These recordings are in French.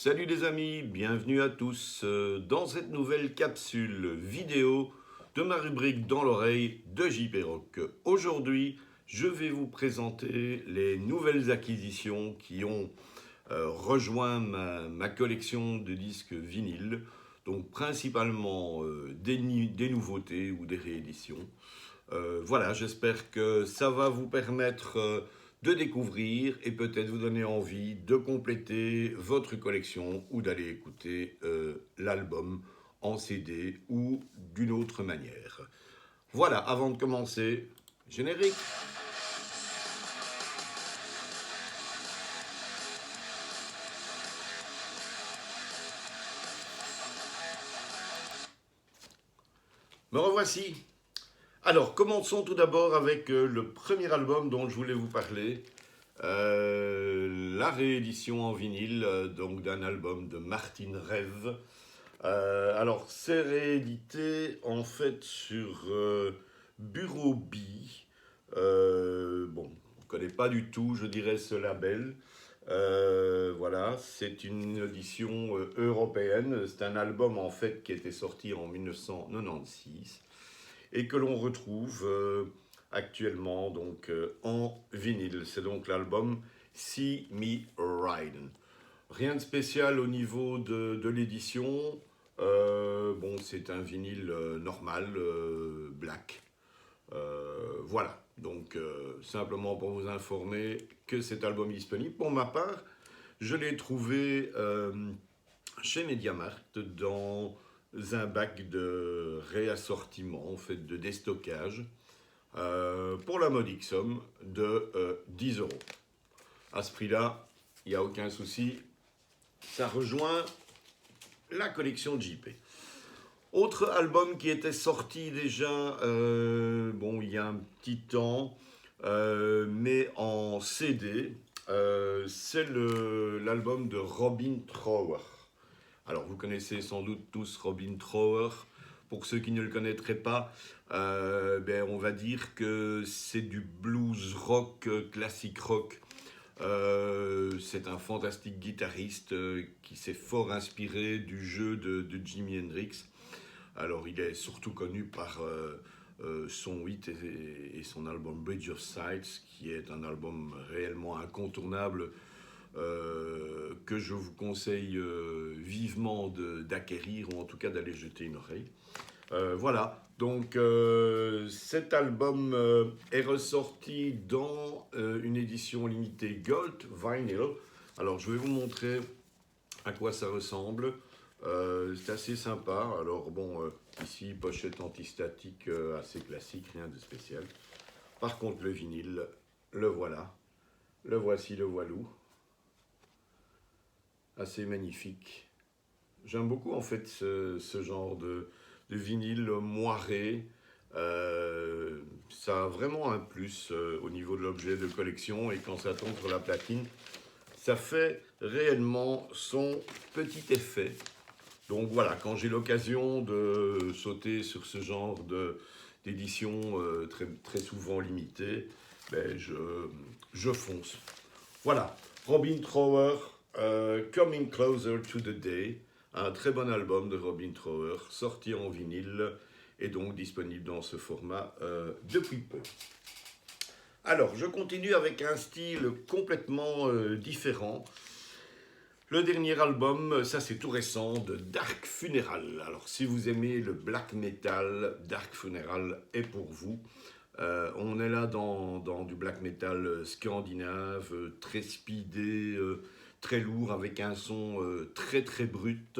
Salut les amis, bienvenue à tous dans cette nouvelle capsule vidéo de ma rubrique Dans l'oreille de JP Rock. Aujourd'hui, je vais vous présenter les nouvelles acquisitions qui ont rejoint ma collection de disques vinyles, donc principalement des nouveautés ou des rééditions. Voilà, j'espère que ça va vous permettre de découvrir et peut-être vous donner envie de compléter votre collection ou d'aller écouter l'album en CD ou d'une autre manière. Voilà, avant de commencer, générique. Me revoici. Alors, commençons tout d'abord avec le premier album dont je voulais vous parler. La réédition en vinyle donc d'un album de Martin Rev. Alors c'est réédité en fait sur Bureau B. Bon, on ne connaît pas du tout, je dirais, ce label. Voilà, c'est une édition européenne. C'est un album en fait qui était sorti en 1996 et que l'on retrouve actuellement donc en vinyle. C'est donc l'album See Me Riding. Rien de spécial au niveau de l'édition. Bon, c'est un vinyle normal, black. Voilà, donc simplement pour vous informer que cet album est disponible. Pour ma part, je l'ai trouvé chez Mediamarkt dans un bac de réassortiment, en fait de déstockage, pour la modique somme de 10 euros. À ce prix-là, il n'y a aucun souci, ça rejoint la collection JP. Autre album qui était sorti déjà, bon, il y a un petit temps, mais en CD, c'est l'album de Robin Trower. Alors, vous connaissez sans doute tous Robin Trower. Pour ceux qui ne le connaîtraient pas, on va dire que c'est du blues rock, classique rock. C'est un fantastique guitariste qui s'est fort inspiré du jeu de Jimi Hendrix. Alors, il est surtout connu par son hit et son album Bridge of Sighs, qui est un album réellement incontournable que je vous conseille vivement d'acquérir ou en tout cas d'aller jeter une oreille. Voilà, donc cet album est ressorti dans une édition limitée Gold Vinyl. Alors je vais vous montrer à quoi ça ressemble. C'est assez sympa. Alors bon, ici pochette antistatique assez classique, rien de spécial. Par contre le vinyle, le voilà. Le voici, le voilou. Assez magnifique. J'aime beaucoup en fait ce genre de vinyle moiré. Ça a vraiment un plus au niveau de l'objet de collection et quand ça tombe sur la platine, ça fait réellement son petit effet. Donc voilà, quand j'ai l'occasion de sauter sur ce genre d'édition très, très souvent limitée, je fonce. Voilà, Robin Trower, Coming Closer to the Day, un très bon album de Robin Trower, sorti en vinyle et donc disponible dans ce format depuis peu. Alors, je continue avec un style complètement différent. Le dernier album, ça c'est tout récent, de Dark Funeral. Alors, si vous aimez le black metal, Dark Funeral est pour vous. On est là dans du black metal scandinave, très speedé, très lourd, avec un son très très brut.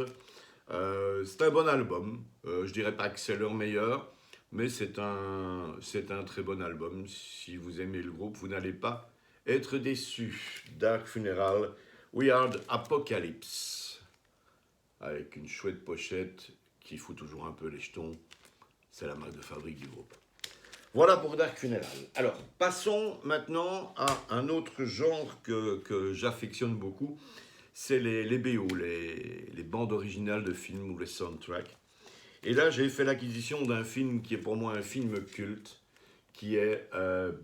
C'est un bon album. Je dirais pas que c'est leur meilleur, mais c'est un très bon album. Si vous aimez le groupe, vous n'allez pas être déçus. Dark Funeral, We Are the Apocalypse, avec une chouette pochette qui fout toujours un peu les jetons. C'est la marque de fabrique du groupe. Voilà pour Dark Funeral. Alors, passons maintenant à un autre genre que j'affectionne beaucoup. C'est les BO, les bandes originales de films ou les soundtracks. Et là, j'ai fait l'acquisition d'un film qui est pour moi un film culte, qui est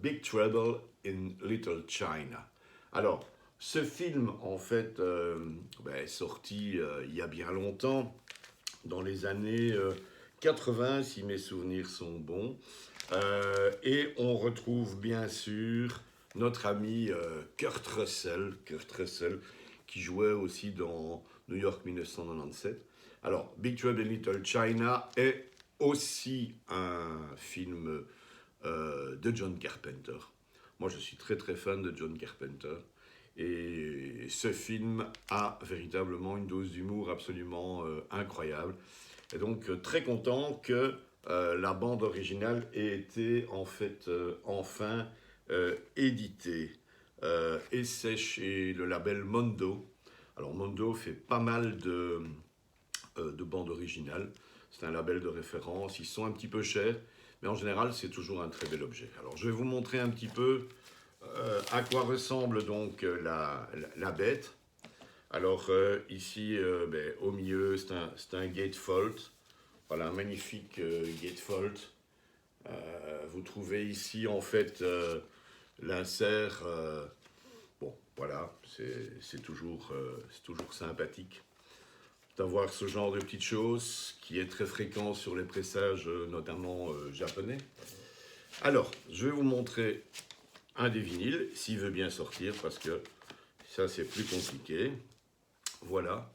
Big Trouble in Little China. Alors, Ce film, en fait, est sorti il y a bien longtemps, dans les années 80, si mes souvenirs sont bons. Et on retrouve bien sûr notre ami Kurt Russell, qui jouait aussi dans New York 1997. Alors, Big Trouble in Little China est aussi un film de John Carpenter. Moi, je suis très très fan de John Carpenter. Et ce film a véritablement une dose d'humour absolument incroyable. Et donc, très content que la bande originale ait été en fait enfin éditée. Et c'est chez le label Mondo. Alors, Mondo fait pas mal de bandes originales. C'est un label de référence. Ils sont un petit peu chers, mais en général, c'est toujours un très bel objet. Alors, je vais vous montrer un petit peu à quoi ressemble donc la bête. Alors ici, au milieu, c'est un gatefold. Voilà, un magnifique gatefold. Vous trouvez ici en fait l'insert. Bon, voilà, c'est toujours sympathique d'avoir ce genre de petites choses qui est très fréquent sur les pressages, notamment japonais. Alors, je vais vous montrer un des vinyles, s'il veut bien sortir, parce que ça c'est plus compliqué. Voilà.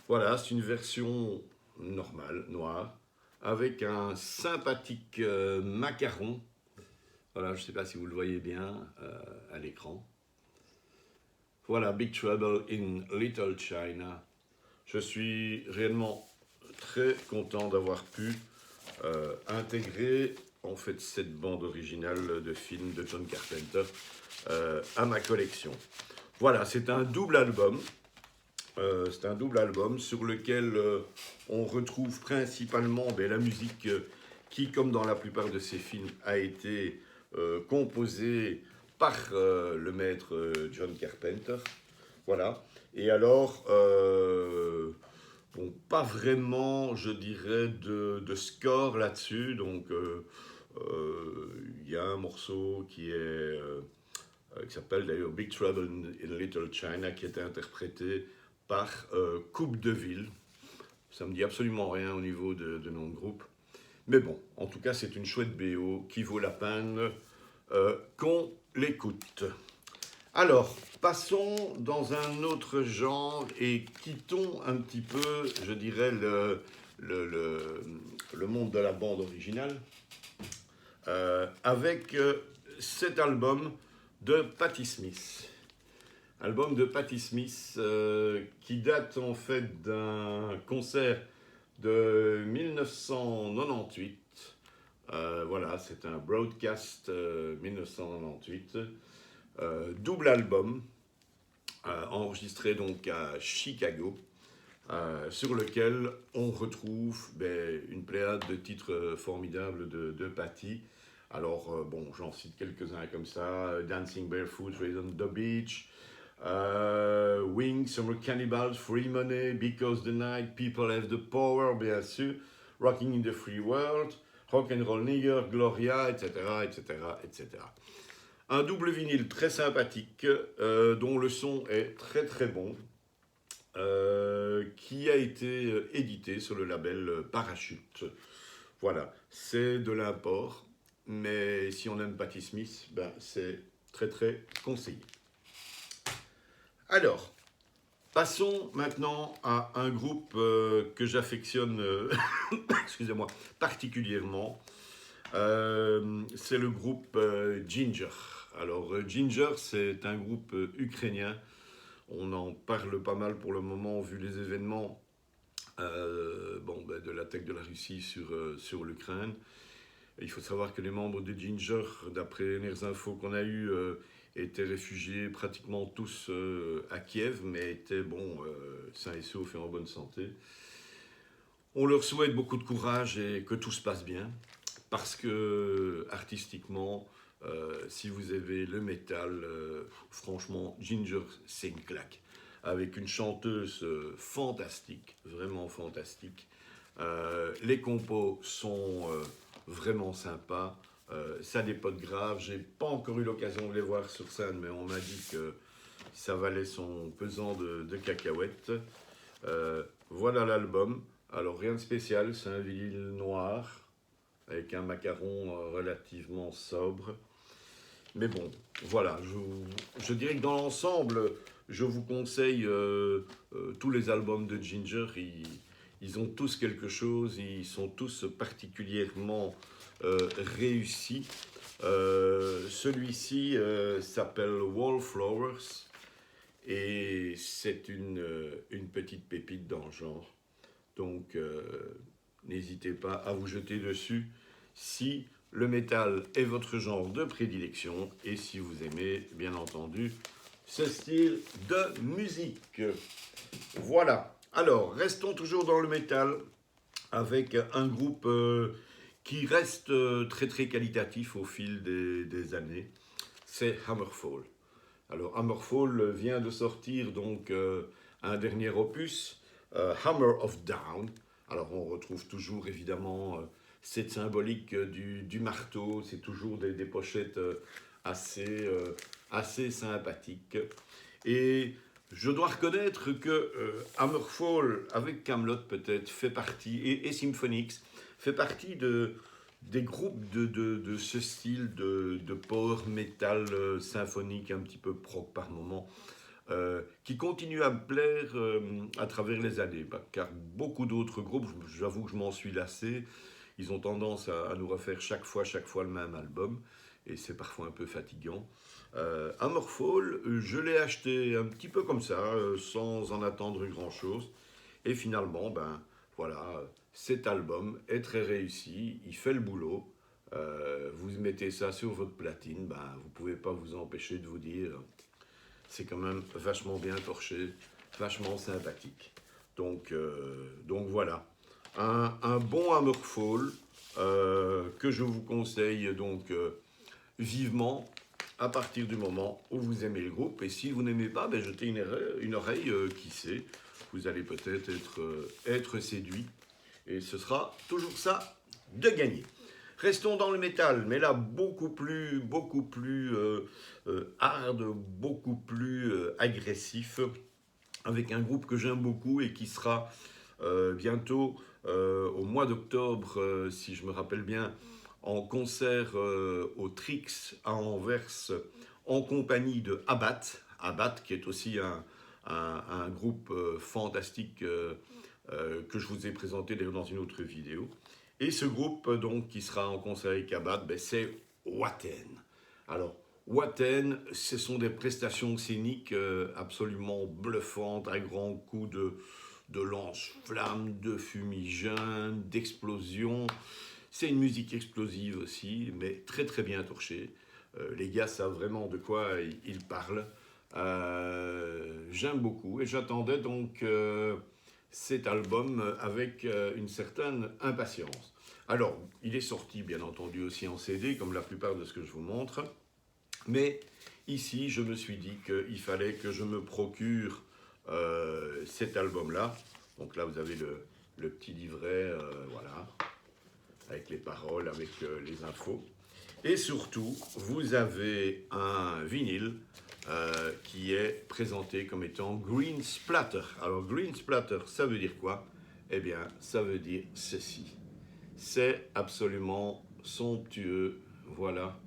Voilà, c'est une version normale, noire, avec un sympathique macaron. Voilà, je ne sais pas si vous le voyez bien à l'écran. Voilà, Big Trouble in Little China. Je suis réellement très content d'avoir pu intégrer en fait cette bande originale de film de John Carpenter à ma collection. Voilà, c'est un double album. C'est un double album sur lequel on retrouve principalement la musique qui, comme dans la plupart de ces films, a été composée par le maître John Carpenter. Voilà. Et alors, bon, pas vraiment, je dirais, de score là-dessus. Donc, il y a un morceau qui s'appelle d'ailleurs Big Trouble in Little China, qui était interprété par Coupe de Ville. Ça me dit absolument rien au niveau de nom de groupe. Mais bon, en tout cas, c'est une chouette BO qui vaut la peine qu'on l'écoute. Alors, passons dans un autre genre et quittons un petit peu, je dirais, le monde de la bande originale avec cet album de Patti Smith. Album de Patti Smith qui date en fait d'un concert de 1998. Voilà, c'est un broadcast 1998. Double album enregistré donc à Chicago, sur lequel on retrouve une pléiade de titres formidables de Patti. Alors, bon, j'en cite quelques-uns comme ça. Dancing Barefoot, Raised on the Beach, Wings, Summer Cannibals, Free Money, Because the Night, People Have the Power, bien sûr, Rocking in the Free World, Rock and Roll Nigger, Gloria, etc., etc., etc. Un double vinyle très sympathique, dont le son est très très bon, qui a été édité sur le label Parachute. Voilà, c'est de l'import, mais si on aime Patti Smith, c'est très très conseillé. Alors, passons maintenant à un groupe que j'affectionne excusez-moi, particulièrement. C'est le groupe Ginger. Alors, Ginger, c'est un groupe ukrainien. On en parle pas mal pour le moment, vu les événements de l'attaque de la Russie sur l'Ukraine. Il faut savoir que les membres de Ginger, d'après les dernières infos qu'on a eues, étaient réfugiés pratiquement tous à Kiev, mais étaient sains et saufs et en bonne santé. On leur souhaite beaucoup de courage et que tout se passe bien, parce que artistiquement, si vous avez le métal, franchement, Ginger, c'est une claque. Avec une chanteuse fantastique, vraiment fantastique. Les compos sont vraiment sympas. Ça des potes graves. J'ai pas encore eu l'occasion de les voir sur scène, mais on m'a dit que ça valait son pesant de cacahuètes. Voilà l'album. Alors rien de spécial, c'est un vinyle noir avec un macaron relativement sobre. Mais bon, voilà, je dirais que dans l'ensemble, je vous conseille tous les albums de Ginger. Ils ont tous quelque chose, ils sont tous particulièrement réussis. Celui-ci s'appelle Wallflowers et c'est une petite pépite dans le genre. Donc n'hésitez pas à vous jeter dessus si le métal est votre genre de prédilection et si vous aimez bien entendu ce style de musique. Voilà. Alors, restons toujours dans le métal avec un groupe qui reste très très qualitatif au fil des années. C'est Hammerfall. Alors, Hammerfall vient de sortir donc un dernier opus, Hammer of Down. Alors, on retrouve toujours évidemment cette symbolique du marteau. C'est toujours des pochettes assez sympathiques. Et je dois reconnaître que Hammerfall, avec Kamelot peut-être, fait partie, et Symphonix, fait partie des groupes de ce style de power metal symphonique un petit peu prog par moment, qui continue à me plaire à travers les années. Car beaucoup d'autres groupes, j'avoue que je m'en suis lassé, ils ont tendance à nous refaire chaque fois le même album, et c'est parfois un peu fatigant. Hammerfall, je l'ai acheté un petit peu comme ça, sans en attendre grand-chose. Et finalement, ben voilà, cet album est très réussi, il fait le boulot. Vous mettez ça sur votre platine, ben vous pouvez pas vous empêcher de vous dire, c'est quand même vachement bien torché, vachement sympathique. Donc voilà, un bon Hammerfall que je vous conseille donc vivement à partir du moment où vous aimez le groupe. Et si vous n'aimez pas, ben jetez une oreille qui sait, vous allez peut-être être séduit. Et ce sera toujours ça de gagner. Restons dans le métal, mais là beaucoup plus hard, beaucoup plus agressif, avec un groupe que j'aime beaucoup et qui sera bientôt au mois d'octobre, si je me rappelle bien, en concert au Trix à Anvers, en compagnie de Abbat. Abbat, qui est aussi un groupe fantastique que je vous ai présenté d'ailleurs dans une autre vidéo. Et ce groupe donc qui sera en concert avec Abbat, ben, c'est Waten. Alors, Waten, ce sont des prestations scéniques absolument bluffantes, à grands coups de lance-flammes, de fumigènes, d'explosions. C'est une musique explosive aussi, mais très très bien torchée. Les gars savent vraiment de quoi ils parlent. J'aime beaucoup et j'attendais donc cet album avec une certaine impatience. Alors, il est sorti bien entendu aussi en CD, comme la plupart de ce que je vous montre, mais ici, je me suis dit qu'il fallait que je me procure cet album-là. Donc là, vous avez le petit livret, voilà, avec les paroles, avec les infos. Et surtout, vous avez un vinyle qui est présenté comme étant Green Splatter. Alors, Green Splatter, ça veut dire quoi? Eh bien, ça veut dire ceci. C'est absolument somptueux, voilà.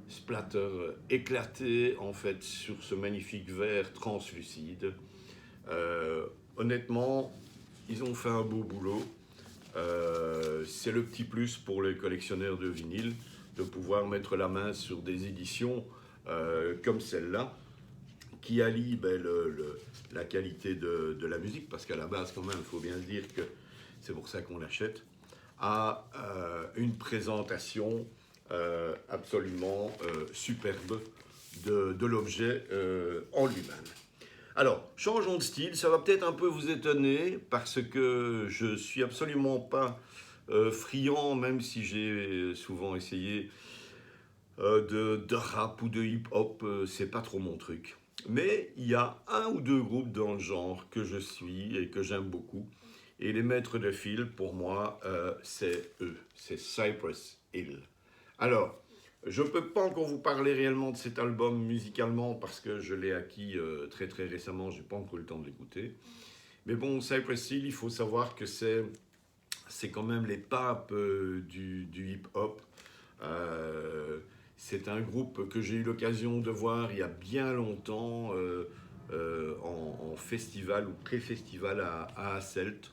Splatter éclaté, en fait, sur ce magnifique verre translucide. Honnêtement, ils ont fait un beau boulot. C'est le petit plus pour les collectionneurs de vinyle de pouvoir mettre la main sur des éditions comme celle-là qui allient la qualité de la musique, parce qu'à la base quand même il faut bien se dire que c'est pour ça qu'on l'achète, à une présentation absolument superbe de l'objet en lui-même. Alors, changeons de style, ça va peut-être un peu vous étonner parce que je suis absolument pas friand, même si j'ai souvent essayé de rap ou de hip-hop, c'est pas trop mon truc. Mais il y a un ou deux groupes dans le genre que je suis et que j'aime beaucoup. Et les maîtres de file, pour moi, c'est eux, c'est Cypress Hill. Alors, je ne peux pas encore vous parler réellement de cet album musicalement parce que je l'ai acquis très très récemment, je n'ai pas encore eu le temps de l'écouter. Mais bon, Cypress Hill, il faut savoir que c'est quand même les papes du hip-hop. C'est un groupe que j'ai eu l'occasion de voir il y a bien longtemps en festival ou pré-festival à Hasselt.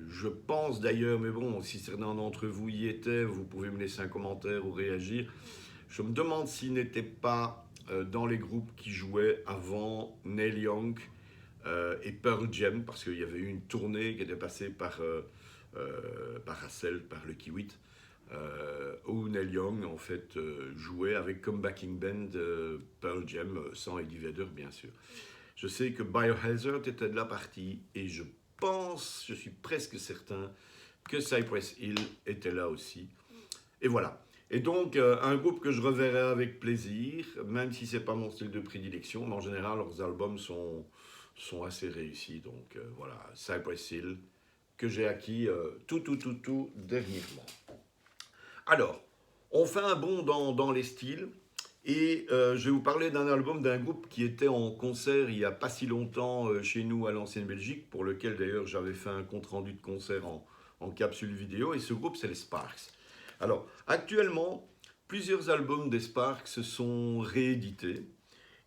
Je pense d'ailleurs, mais bon, si certains d'entre vous y étaient, vous pouvez me laisser un commentaire ou réagir. Je me demande s'il n'était pas dans les groupes qui jouaient avant Neil Young et Pearl Jam, parce qu'il y avait eu une tournée qui était passée par Hasselt, par le Kiwit, où Neil Young en fait jouait avec comme backing band Pearl Jam, sans Eddie Vedder bien sûr. Je sais que Biohazard était de la partie et je suis presque certain que Cypress Hill était là aussi. Et voilà. Et donc, un groupe que je reverrai avec plaisir, même si c'est pas mon style de prédilection, mais en général, leurs albums sont assez réussis. Donc, voilà, Cypress Hill, que j'ai acquis tout dernièrement. Alors, on fait un bond dans les styles. Et je vais vous parler d'un album d'un groupe qui était en concert il n'y a pas si longtemps chez nous à l'ancienne Belgique, pour lequel d'ailleurs j'avais fait un compte rendu de concert en capsule vidéo. Et ce groupe, c'est les Sparks. Alors, actuellement, plusieurs albums des Sparks se sont réédités,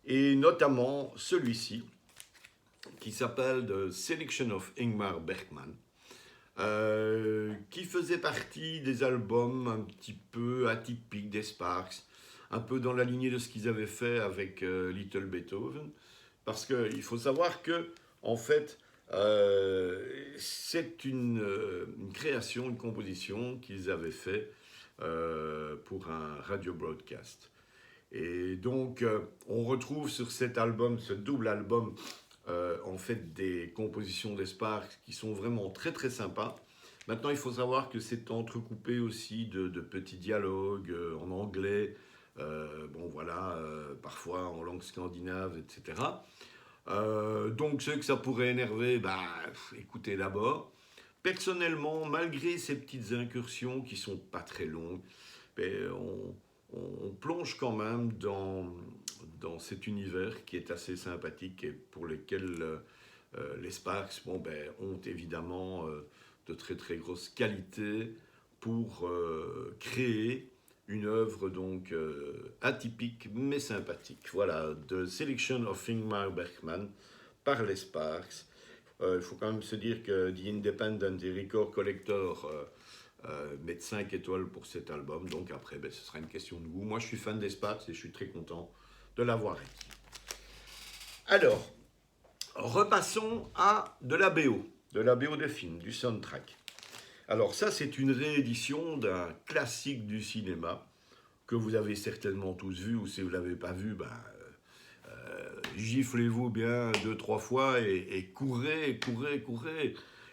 et notamment celui-ci, qui s'appelle The Selection of Ingmar Bergman, qui faisait partie des albums un petit peu atypiques des Sparks, un peu dans la lignée de ce qu'ils avaient fait avec Little Beethoven, parce qu'il faut savoir que, en fait, c'est une création, une composition qu'ils avaient fait pour un radio broadcast. Et donc, on retrouve sur cet album, ce double album, en fait, des compositions des Sparks qui sont vraiment très très sympas. Maintenant, il faut savoir que c'est entrecoupé aussi de petits dialogues en anglais, bon voilà, parfois en langue scandinave, etc. Donc, ceux que ça pourrait énerver, bah, écoutez d'abord. Personnellement, malgré ces petites incursions qui sont pas très longues, ben, on plonge quand même dans cet univers qui est assez sympathique et pour lequel les Sparks bon, ben, ont évidemment de très très grosses qualités pour créer une œuvre donc atypique mais sympathique. Voilà, The Selection of Ingmar Bergman par les Sparks. Il faut quand même se dire que The Independent et Record Collector mettre 5 étoiles pour cet album. Donc après, ben, ce sera une question de goût. Moi, je suis fan des Sparks et je suis très content de l'avoir acquis. Alors, repassons à de la BO de film, du soundtrack. Alors ça, c'est une réédition d'un classique du cinéma que vous avez certainement tous vu, ou si vous ne l'avez pas vu, ben, giflez-vous bien 2-3 fois et courez,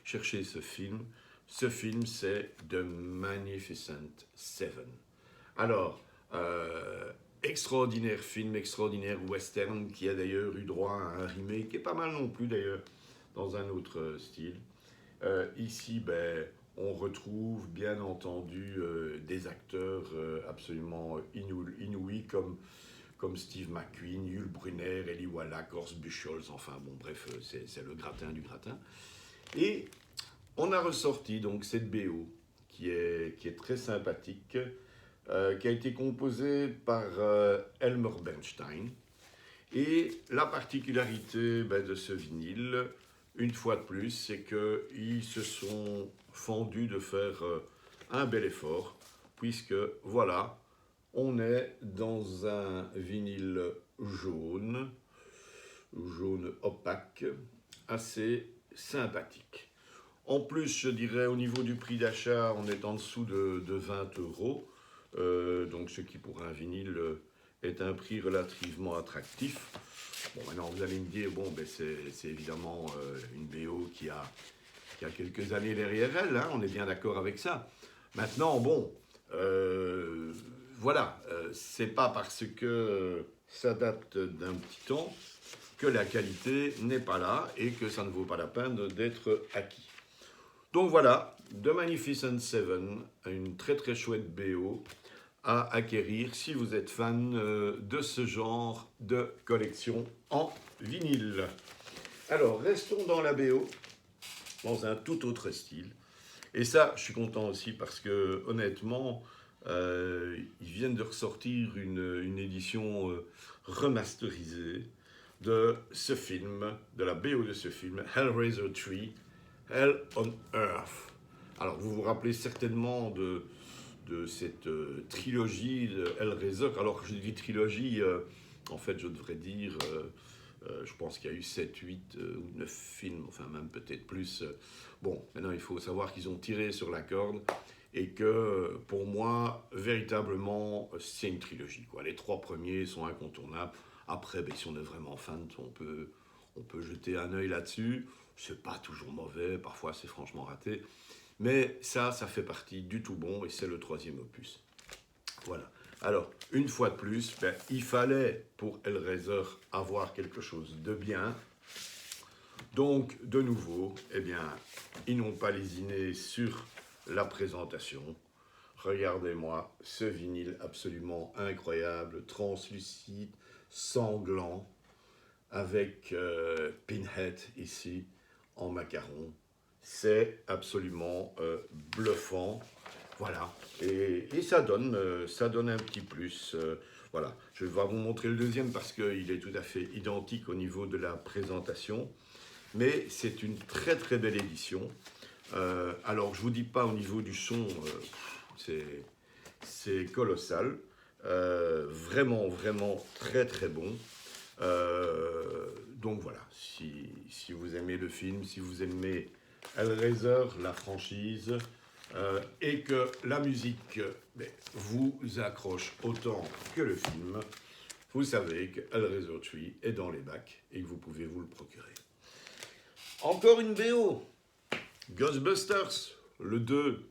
cherchez ce film. Ce film, c'est The Magnificent Seven. Alors, extraordinaire film, extraordinaire western, qui a d'ailleurs eu droit à un remake, qui est pas mal non plus d'ailleurs, dans un autre style. Ici, ben, on retrouve bien entendu des acteurs absolument inouïs comme Steve McQueen, Yul Brynner, Eli Wallach, Horst Buchholz, enfin bon bref, c'est le gratin du gratin. Et on a ressorti donc cette BO qui est très sympathique, qui a été composée par Elmer Bernstein. Et la particularité de ce vinyle, une fois de plus, c'est qu'ils se sont fendus de faire un bel effort, puisque voilà, on est dans un vinyle jaune opaque, assez sympathique. En plus, je dirais, au niveau du prix d'achat, on est en dessous de 20 euros, donc ce qui pour un vinyle est un prix relativement attractif. Bon, maintenant vous allez me dire, bon, ben c'est évidemment une BO qui a quelques années derrière elle, hein, on est bien d'accord avec ça. Maintenant, bon, voilà, c'est pas parce que ça date d'un petit temps que la qualité n'est pas là et que ça ne vaut pas la peine d'être acquis. Donc voilà, The Magnificent Seven, une très très chouette BO à acquérir si vous êtes fan de ce genre de collection en vinyle. Alors, restons dans la BO, dans un tout autre style. Et ça, je suis content aussi parce que, honnêtement, ils viennent de ressortir une édition remasterisée de ce film, de la BO de ce film, Hellraiser 3, Hell on Earth. Alors, vous vous rappelez certainement de cette trilogie de Hellraiser. Alors que je dis trilogie, en fait, je devrais dire, je pense qu'il y a eu 7, 8 ou 9 films, enfin même peut-être plus. Bon, maintenant, il faut savoir qu'ils ont tiré sur la corde et que, pour moi, véritablement, c'est une trilogie, quoi. Les 3 premiers sont incontournables. Après, ben, si on est vraiment fan, on peut jeter un œil là-dessus. C'est pas toujours mauvais, parfois c'est franchement raté. Mais ça fait partie du tout bon et c'est le 3e opus. Voilà. Alors, une fois de plus, ben, il fallait pour Hellraiser avoir quelque chose de bien. Donc, de nouveau, eh bien, ils n'ont pas lésiné sur la présentation. Regardez-moi ce vinyle absolument incroyable, translucide, sanglant, avec Pinhead ici en macaron. C'est absolument bluffant. Voilà. Et ça donne un petit plus. Voilà. Je vais vous montrer le deuxième parce qu'il est tout à fait identique au niveau de la présentation. Mais c'est une très très belle édition. Alors, je ne vous dis pas au niveau du son, c'est colossal. Vraiment, vraiment très très bon. Donc voilà, si vous aimez le film, si vous aimez Hellraiser, la franchise, et que la musique vous accroche autant que le film, vous savez que Hellraiser 3 est dans les bacs et que vous pouvez vous le procurer. Encore une BO, Ghostbusters, le 2.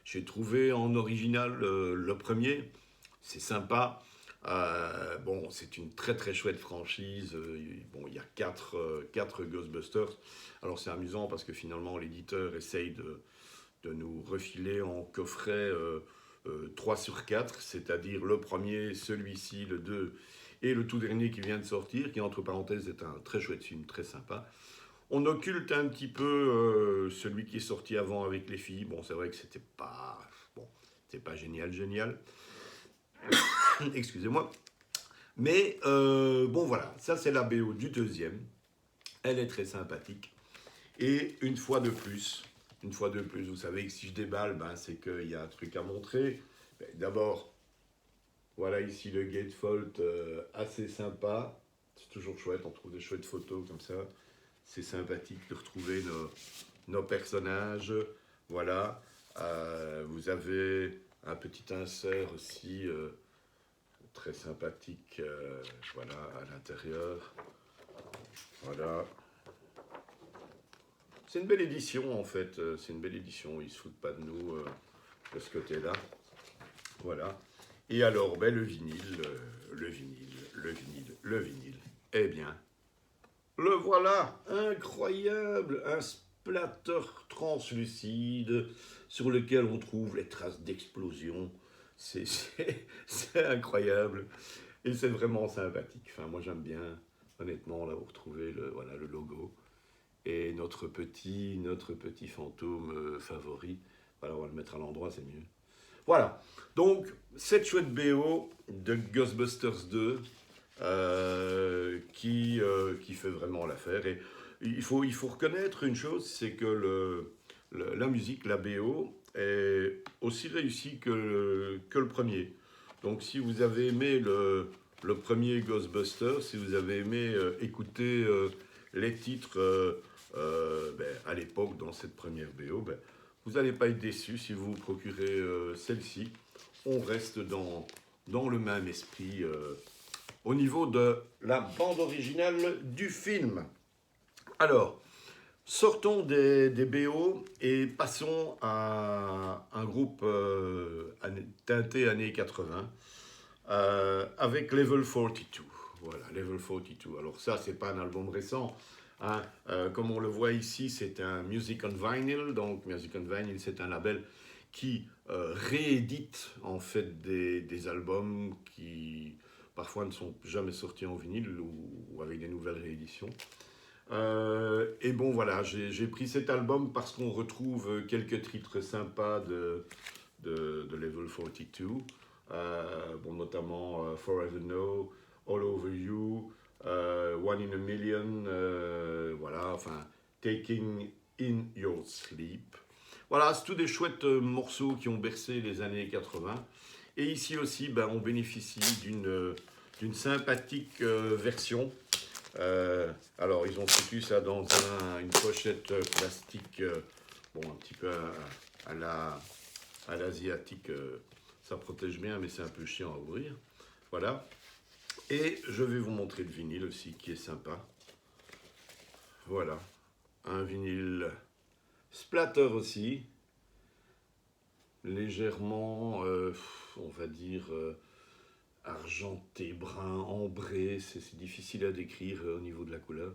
J'ai trouvé en original le premier, c'est sympa. Bon, c'est une très très chouette franchise. Bon, il y a 4 Ghostbusters. Alors c'est amusant parce que finalement l'éditeur essaye de nous refiler en coffret 3 sur 4, c'est-à-dire le premier, celui-ci, le 2 et le tout dernier qui vient de sortir, qui entre parenthèses est un très chouette film, très sympa. On occulte un petit peu celui qui est sorti avant avec les filles. Bon, c'est vrai que c'était pas génial, génial. Excusez-moi. Mais bon, voilà, ça c'est la BO du deuxième. Elle est très sympathique. Et une fois de plus, vous savez que si je déballe, ben, c'est qu'il y a un truc à montrer. D'abord, voilà ici le gatefold assez sympa. C'est toujours chouette, on trouve des chouettes photos comme ça. C'est sympathique de retrouver nos personnages. Voilà. Vous avez un petit insert aussi très sympathique voilà, à l'intérieur. Voilà. C'est une belle édition en fait. C'est une belle édition. Ils se foutent pas de nous de ce côté-là. Voilà. Et alors, ben, le vinyle. Eh bien, le voilà, incroyable, un splatter translucide sur lequel on trouve les traces d'explosion. C'est incroyable et c'est vraiment sympathique. Enfin, moi j'aime bien, honnêtement, là vous retrouvez voilà, le logo et notre petit fantôme favori. Voilà, on va le mettre à l'endroit, c'est mieux. Voilà, donc cette chouette BO de Ghostbusters 2 qui fait vraiment l'affaire. Et il faut reconnaître une chose, c'est que la musique, la BO, est aussi réussie que le premier. Donc si vous avez aimé le premier Ghostbusters, si vous avez aimé écouter les titres ben, à l'époque dans cette première BO, ben, vous n'allez pas être déçus si vous vous procurez celle-ci. On reste dans le même esprit au niveau de la bande originale du film. Alors, sortons des BO et passons à un groupe teinté années 80 avec Level 42. Voilà, Level 42. Alors ça, c'est pas un album récent, hein. Comme on le voit ici, c'est un Music on Vinyl. Donc Music on Vinyl, c'est un label qui réédite en fait des albums qui parfois ne sont jamais sortis en vinyle ou avec des nouvelles rééditions. Et bon voilà, j'ai pris cet album parce qu'on retrouve quelques titres sympas de Level 42, bon, notamment Forever No, All Over You, One in a Million, voilà, enfin, Taking in Your Sleep. Voilà, c'est tous des chouettes morceaux qui ont bercé les années 80. Et ici aussi, ben, on bénéficie d'une sympathique version. Alors, ils ont foutu ça dans une pochette plastique, bon, un petit peu à à l'asiatique, ça protège bien, mais c'est un peu chiant à ouvrir. Voilà. Et je vais vous montrer le vinyle aussi, qui est sympa. Voilà. Un vinyle splatter aussi. Légèrement, on va dire, argenté, brun, ambré. C'est difficile à décrire au niveau de la couleur.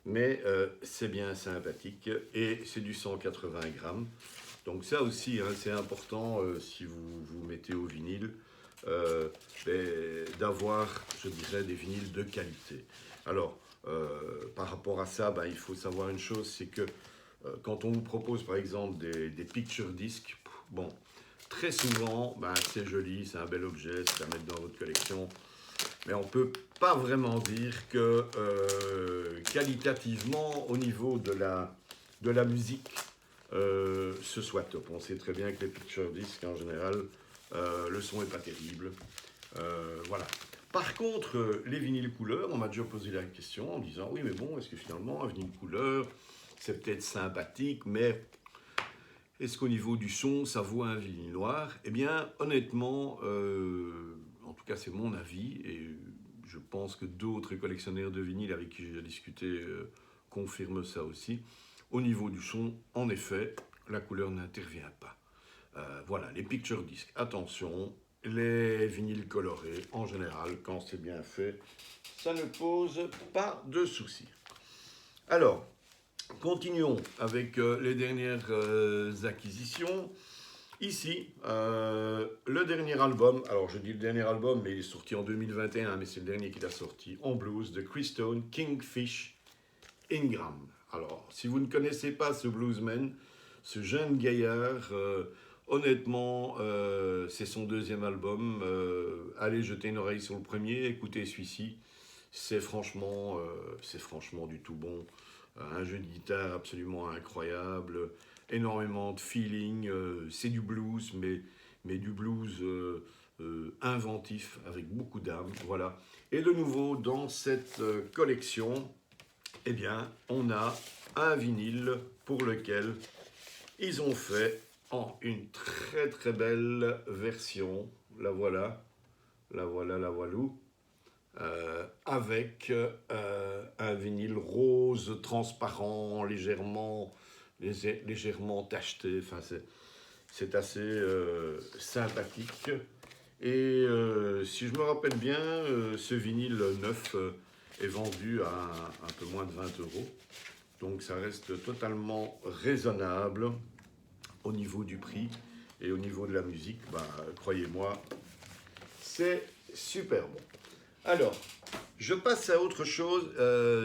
Mais c'est bien sympathique. Et c'est du 180 grammes. Donc ça aussi, hein, c'est important si vous mettez au vinyle, d'avoir, je dirais, des vinyles de qualité. Alors, par rapport à ça, ben, il faut savoir une chose, c'est que quand on vous propose par exemple des picture discs, bon, très souvent, ben, c'est joli, c'est un bel objet, c'est à mettre dans votre collection, mais on ne peut pas vraiment dire que qualitativement, au niveau de la musique, ce soit top. On sait très bien que les picture discs, en général, le son n'est pas terrible. Voilà. Par contre, les vinyles couleurs, on m'a déjà posé la question en disant, oui, mais bon, est-ce que finalement, un vinyle couleur, c'est peut-être sympathique, mais est-ce qu'au niveau du son, ça vaut un vinyle noir? Eh bien, honnêtement, en tout cas, c'est mon avis, et je pense que d'autres collectionneurs de vinyles avec qui j'ai discuté confirment ça aussi. Au niveau du son, en effet, la couleur n'intervient pas. Voilà, les picture discs, attention, les vinyles colorés, en général, quand c'est bien fait, ça ne pose pas de soucis. Alors, continuons avec les dernières acquisitions. Ici, le dernier album, alors je dis le dernier album, mais il est sorti en 2021, mais c'est le dernier qu'il a sorti en blues, de Chris Stone, Kingfish Ingram. Alors, si vous ne connaissez pas ce bluesman, ce jeune gaillard, honnêtement, c'est son deuxième album. Allez jeter une oreille sur le premier, écoutez celui-ci. C'est franchement du tout bon. Un jeu de guitare absolument incroyable, énormément de feeling. C'est du blues, mais du blues inventif, avec beaucoup d'âme. Voilà. Et de nouveau, dans cette collection, eh bien, on a un vinyle pour lequel ils ont fait en une très très belle version. La voilà, la voilà, la voilou. Avec un vinyle rose transparent, légèrement tacheté. Enfin, c'est assez sympathique. Et si je me rappelle bien, ce vinyle neuf est vendu à un peu moins de 20 euros. Donc ça reste totalement raisonnable au niveau du prix et au niveau de la musique. Bah, croyez-moi, c'est super bon. Alors, je passe à autre chose.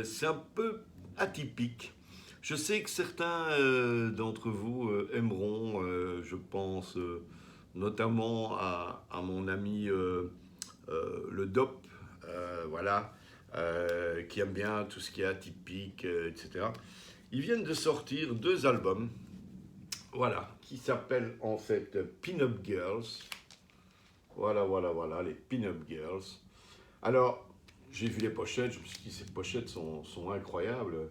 C'est un peu atypique. Je sais que certains d'entre vous aimeront, je pense, notamment à mon ami le DOP, voilà, qui aime bien tout ce qui est atypique, etc. Ils viennent de sortir deux albums, voilà, qui s'appellent en fait Pin-Up Girls. Voilà, voilà, voilà, les Pin-Up Girls. Alors, j'ai vu les pochettes, je me suis dit, ces pochettes sont incroyables.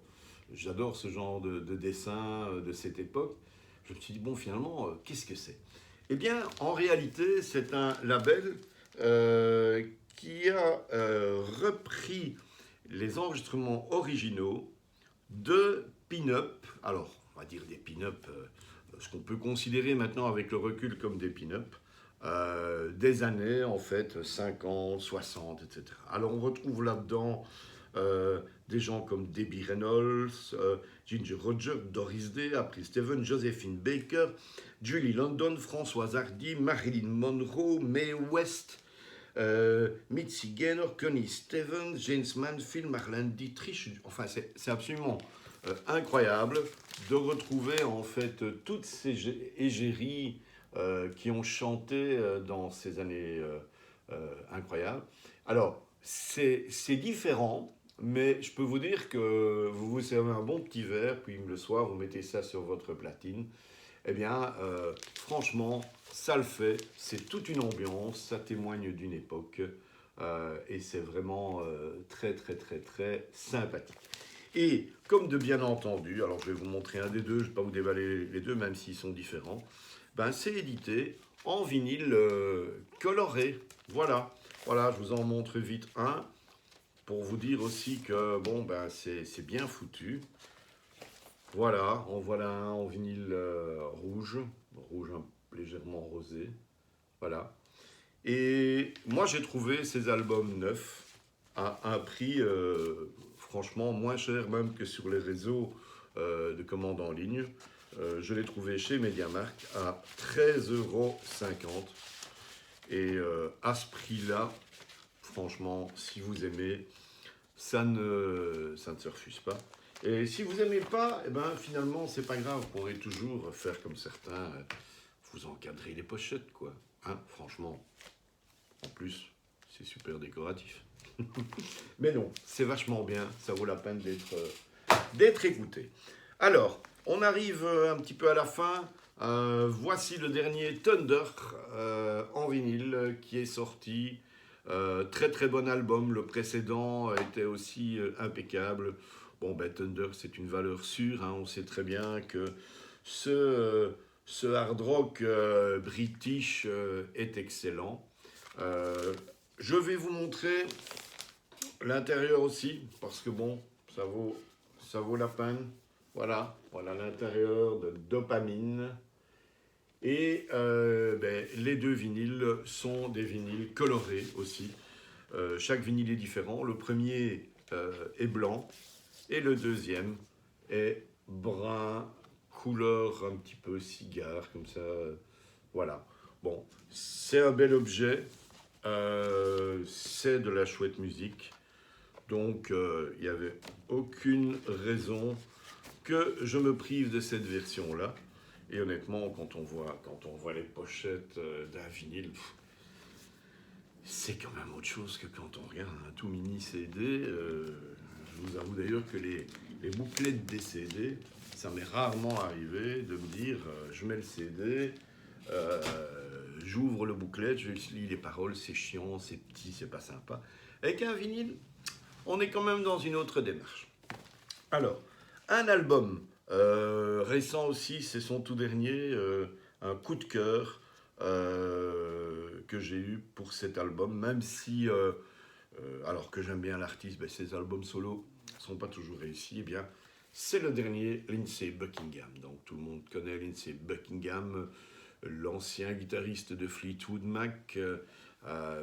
J'adore ce genre de dessin de cette époque. Je me suis dit, bon, finalement, qu'est-ce que c'est? Eh bien, en réalité, c'est un label qui a repris les enregistrements originaux de pin-up. Alors, on va dire des pin-up, ce qu'on peut considérer maintenant avec le recul comme des pin-up. Des années en fait 50, 60, etc. Alors on retrouve là-dedans des gens comme Debbie Reynolds, Ginger Rogers, Doris Day, April Stephen, Josephine Baker, Julie London, Françoise Hardy, Marilyn Monroe, Mae West, Mitzi Gaynor, Connie Stevens, James Manfield, Marlène Dietrich. Enfin, c'est absolument incroyable de retrouver en fait toutes ces égéries qui ont chanté dans ces années incroyables. Alors, c'est différent, mais je peux vous dire que vous vous servez un bon petit verre, puis le soir, vous mettez ça sur votre platine. Eh bien, franchement, ça le fait. C'est toute une ambiance, ça témoigne d'une époque, et c'est vraiment très, très, très, très sympathique. Et comme de bien entendu, alors je vais vous montrer un des deux, je ne vais pas vous dévaler les deux, même s'ils sont différents, ben c'est édité en vinyle coloré. Voilà, voilà, je vous en montre vite un, pour vous dire aussi que bon, ben c'est bien foutu. Voilà, en voilà un en vinyle rouge, légèrement rosé. Voilà. Et moi, j'ai trouvé ces albums neufs à un prix franchement moins cher même que sur les réseaux de commande en ligne. Je l'ai trouvé chez MediaMarkt à 13,50 €. Et à ce prix-là, franchement, si vous aimez, ça ne se refuse pas. Et si vous n'aimez pas, eh ben, finalement, c'est pas grave. Vous pourrez toujours faire comme certains, vous encadrer les pochettes, quoi. Hein, franchement, en plus, c'est super décoratif. Mais non, c'est vachement bien. Ça vaut la peine d'être écouté. Alors, on arrive un petit peu à la fin. Voici le dernier Thunder en vinyle qui est sorti. Très très bon album. Le précédent était aussi impeccable. Bon, ben Thunder, c'est une valeur sûre. Hein. On sait très bien que ce hard rock british est excellent. Je vais vous montrer l'intérieur aussi, parce que bon, ça vaut la peine. Voilà, voilà l'intérieur de Dopamine. Et ben, les deux vinyles sont des vinyles colorés aussi. Chaque vinyle est différent. Le premier est blanc et le deuxième est brun, couleur un petit peu cigare, comme ça. Voilà. Bon, c'est un bel objet. C'est de la chouette musique. Donc, il n'y avait aucune raison que je me prive de cette version-là. Et honnêtement, quand on voit les pochettes d'un vinyle, c'est quand même autre chose que quand on regarde un tout mini CD. Je vous avoue d'ailleurs que les bouclettes des CD, ça m'est rarement arrivé de me dire, je mets le CD, j'ouvre le booklet, je lis les paroles, c'est chiant, c'est petit, c'est pas sympa. Avec un vinyle, on est quand même dans une autre démarche. Alors, un album récent aussi, c'est son tout dernier, un coup de cœur que j'ai eu pour cet album, même si, alors que j'aime bien l'artiste, ben, ses albums solo ne sont pas toujours réussis, eh bien, c'est le dernier, Lindsey Buckingham. Donc tout le monde connaît Lindsey Buckingham, l'ancien guitariste de Fleetwood Mac,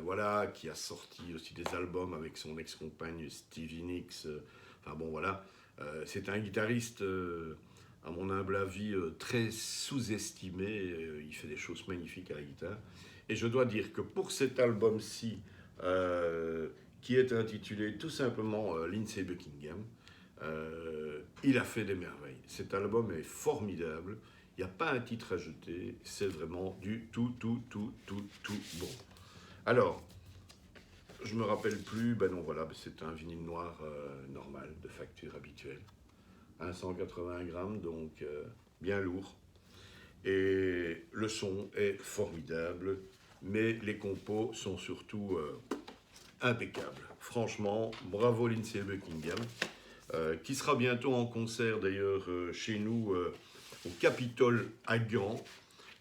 voilà, qui a sorti aussi des albums avec son ex-compagne Stevie Nicks. Enfin bon, voilà. C'est un guitariste, à mon humble avis, très sous-estimé. Il fait des choses magnifiques à la guitare. Et je dois dire que pour cet album-ci, qui est intitulé tout simplement Lindsey Buckingham, il a fait des merveilles. Cet album est formidable. Il n'y a pas un titre à jeter. C'est vraiment du tout bon. Alors, je me rappelle plus, ben non, voilà, c'est un vinyle noir normal, de facture habituelle. 180 grammes, donc bien lourd. Et le son est formidable, mais les compos sont surtout impeccables. Franchement, bravo Lindsey Buckingham, qui sera bientôt en concert d'ailleurs chez nous au Capitole à Gand.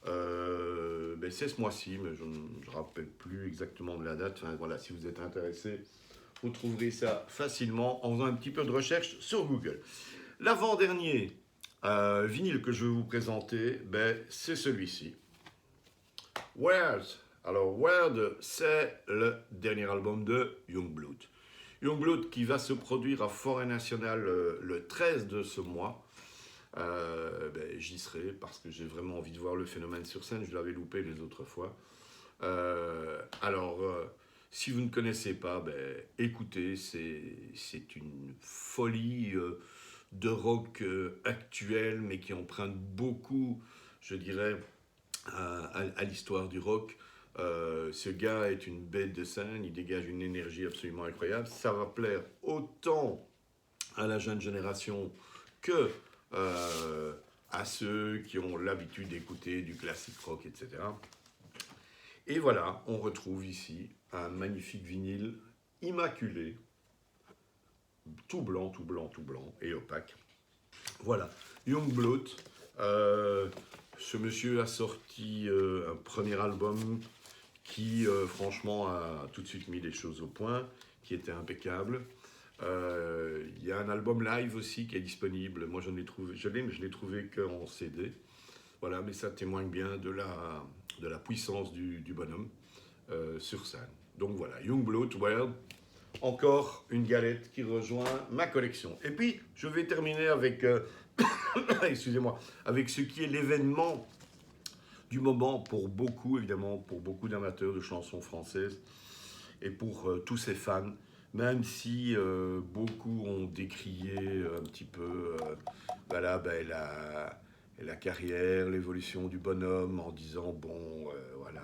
Ben c'est ce mois-ci, mais je ne rappelle plus exactement de la date. Enfin, voilà, si vous êtes intéressé, vous trouverez ça facilement en faisant un petit peu de recherche sur Google. L'avant-dernier vinyle que je vais vous présenter, ben, c'est celui-ci. Weird. Alors, Weird, c'est le dernier album de Youngblood. Youngblood qui va se produire à Forêt Nationale le 13 de ce mois. J'y serai parce que j'ai vraiment envie de voir le phénomène sur scène. Je l'avais loupé les autres fois. Si vous ne connaissez pas, écoutez, c'est une folie de rock actuel, mais qui emprunte beaucoup, je dirais, à l'histoire du rock. Ce gars est une bête de scène, il dégage une énergie absolument incroyable. Ça va plaire autant à la jeune génération que à ceux qui ont l'habitude d'écouter du classique rock, etc. Et voilà, on retrouve ici un magnifique vinyle immaculé, tout blanc, tout blanc, tout blanc et opaque. Voilà, Youngblood. Ce monsieur a sorti un premier album qui, franchement, a tout de suite mis les choses au point, qui était impeccable. Il y a un album live aussi qui est disponible. Moi, mais je l'ai trouvé qu'en CD. Voilà, mais ça témoigne bien de la puissance du bonhomme sur scène. Donc voilà, Youngblood, World, encore une galette qui rejoint ma collection. Et puis, je vais terminer avec, excusez-moi, avec ce qui est l'événement du moment pour beaucoup, évidemment, pour beaucoup d'amateurs de chansons françaises et pour tous ces fans, même si beaucoup ont décrié un petit peu la carrière, l'évolution du bonhomme en disant bon, voilà,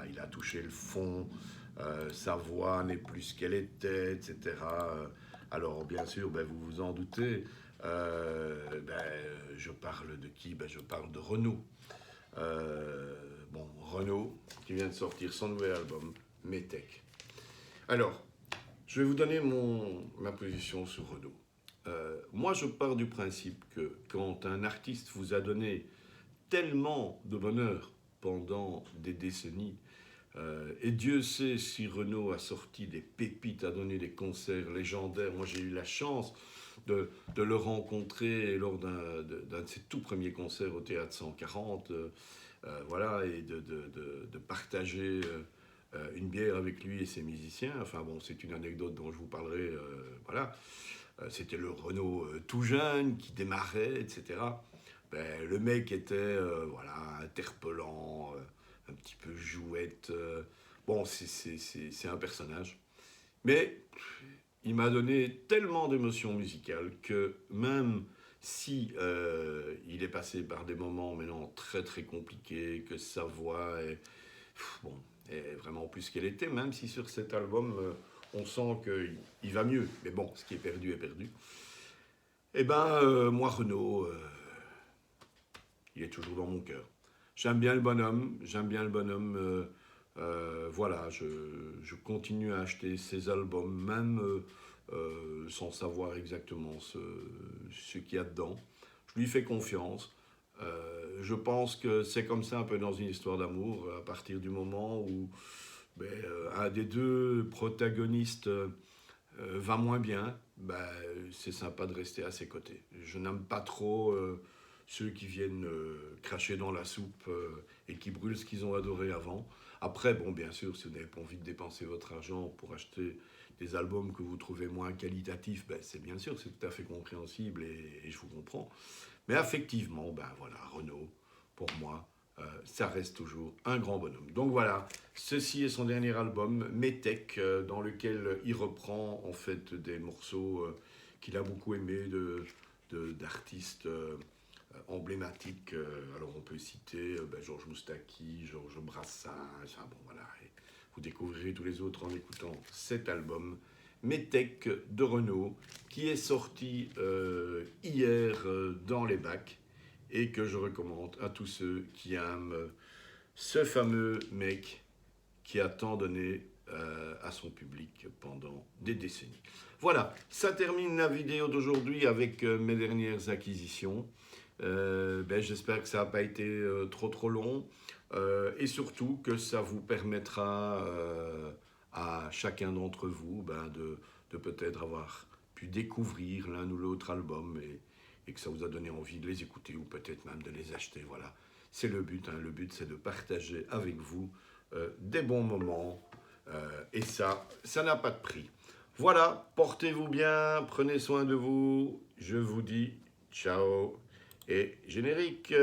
il a touché le fond, sa voix n'est plus ce qu'elle était, etc. Alors bien sûr, vous vous en doutez, je parle de qui? Je parle de Renaud. Renaud qui vient de sortir son nouvel album, Métèque. Alors, je vais vous donner ma position sur Renaud. Moi, je pars du principe que quand un artiste vous a donné tellement de bonheur pendant des décennies, et Dieu sait si Renaud a sorti des pépites, a donné des concerts légendaires. Moi, j'ai eu la chance de le rencontrer lors d'un de ses tout premiers concerts au Théâtre 140, voilà, et de partager une bière avec lui et ses musiciens. Enfin bon, c'est une anecdote dont je vous parlerai, voilà. C'était le Renaud tout jeune qui démarrait, etc. Le mec était voilà, interpellant, un petit peu jouette. Bon, c'est un personnage. Mais il m'a donné tellement d'émotions musicales que même si il est passé par des moments maintenant très très compliqués, que sa voix est vraiment plus qu'elle était, même si sur cet album on sent qu'il va mieux. Mais bon, ce qui est perdu est perdu. Eh moi Renaud, il est toujours dans mon cœur. J'aime bien le bonhomme, voilà, je continue à acheter ses albums, même sans savoir exactement ce qu'il y a dedans. Je lui fais confiance. Je pense que c'est comme ça un peu dans une histoire d'amour, à partir du moment où un des deux protagonistes va moins bien, c'est sympa de rester à ses côtés. Je n'aime pas trop ceux qui viennent cracher dans la soupe et qui brûlent ce qu'ils ont adoré avant. Après, bon, bien sûr, si vous n'avez pas envie de dépenser votre argent pour acheter des albums que vous trouvez moins qualitatifs, c'est bien sûr, c'est tout à fait compréhensible et je vous comprends. Mais effectivement, voilà, Renaud, pour moi, ça reste toujours un grand bonhomme. Donc voilà, ceci est son dernier album, Métèque, dans lequel il reprend en fait des morceaux qu'il a beaucoup aimés d'artistes emblématiques. Alors on peut citer Georges Moustaki, Georges Brassens, enfin bon voilà. Et vous découvrirez tous les autres en écoutant cet album, Métèque de Renaud, qui est sorti hier dans les bacs et que je recommande à tous ceux qui aiment ce fameux mec qui a tant donné à son public pendant des décennies. Voilà, ça termine la vidéo d'aujourd'hui avec mes dernières acquisitions. J'espère que ça n'a pas été trop long et surtout que ça vous permettra à chacun d'entre vous de peut-être avoir pu découvrir l'un ou l'autre album et que ça vous a donné envie de les écouter ou peut-être même de les acheter. Voilà, c'est le but. Le but, c'est de partager avec vous des bons moments et ça n'a pas de prix. Voilà, portez-vous bien, prenez soin de vous. Je vous dis ciao et générique.